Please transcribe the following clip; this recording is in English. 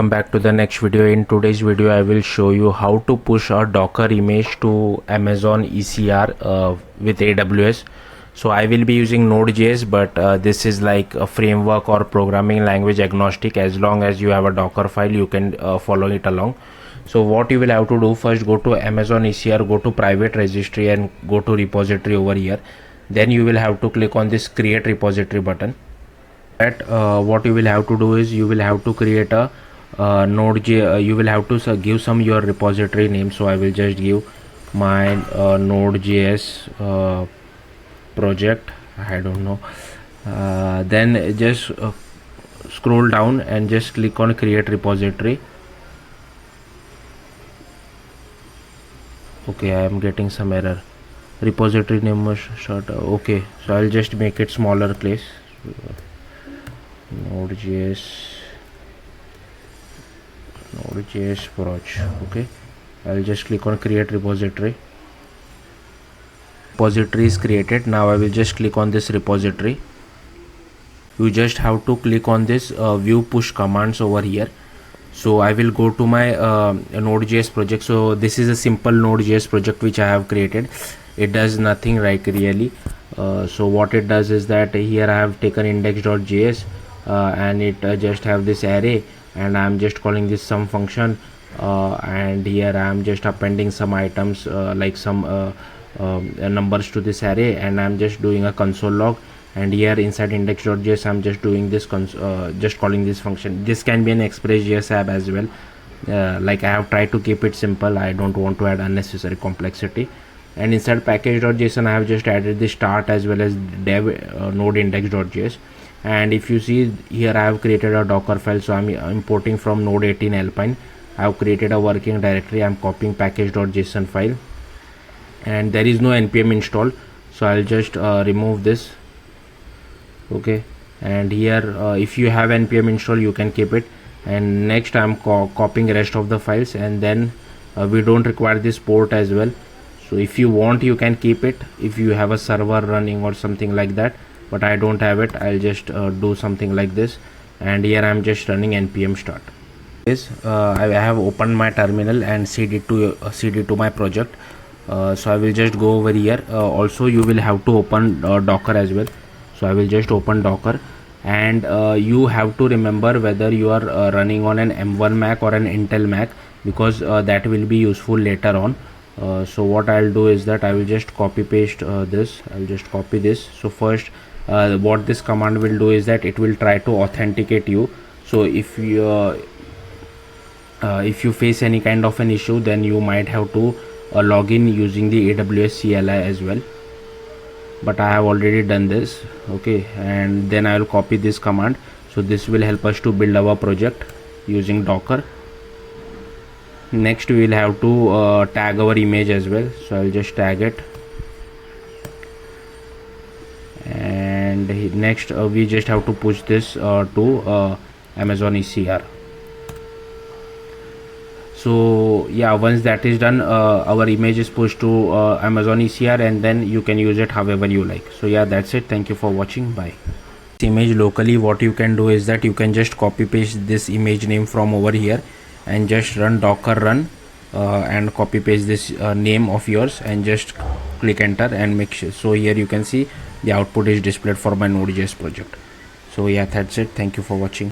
Welcome back to the next video. In today's video I will show you how to push a Docker image to Amazon ECR with AWS. So I will be using Node.js, but this is like a framework or programming language agnostic. As long as you have a Docker file, you can follow it along. So what you will have to do, first go to Amazon ECR, go to private registry and go to repository over here. Then you will have to click on this create repository button. What you will have to do is you will have to create a Node.js. You will have to give some your repository name. So I will just give my Node.js project. I don't know. Then just scroll down and just click on create repository. Okay, I am getting some error. Repository name was short. Okay, so I'll just make it smaller place. Node.js project. Okay, I'll just click on create repository. Repository is created. Now I will just click on this repository. You just have to click on this view push commands over here. So I will go to my Node.js project. So this is a simple Node.js project which I have created. It does nothing like really. So what it does is that here I have taken index.js and it just have this array, and I'm just calling this some function, and here I'm just appending some items like some numbers to this array, and I'm just doing a console log. And here inside index.js I'm just doing this just calling this function. This can be an Express.js app as well. Like I have tried to keep it simple. I don't want to add unnecessary complexity. And inside package.json I have just added the start as well as dev node index.js. And if you see here, I have created a Docker file. So I'm importing from node 18 Alpine. I have created a working directory. I'm copying package.json file, and there is no npm install, so I'll just remove this. Okay, and here if you have npm install, you can keep it. And next I'm copying rest of the files, and then we don't require this port as well. So if you want, you can keep it if you have a server running or something like that, but I don't have it. I'll just do something like this, and here I'm just running npm start. I have opened my terminal and cd to my project. So I will just go over here. Also you will have to open Docker as well. So I will just open Docker, and you have to remember whether you are running on an M1 Mac or an Intel Mac, because that will be useful later on. So what I'll do is that I will just copy paste this. I'll just copy this. So first what this command will do is that it will try to authenticate you. So if you face any kind of an issue, then you might have to log in using the AWS CLI as well, but I have already done this. Okay, and then I will copy this command. So this will help us to build our project using Docker. Next we will have to tag our image as well. So I'll just tag it, and next we just have to push this to Amazon ECR. So yeah, once that is done, our image is pushed to Amazon ECR, and then you can use it however you like. So yeah, that's it. Thank you for watching. Bye. This image locally, what you can do is that you can just copy paste this image name from over here and just run docker run and copy paste this name of yours, and just click enter and make sure. So here you can see the output is displayed for my Node.js project. So yeah, that's it. Thank you for watching.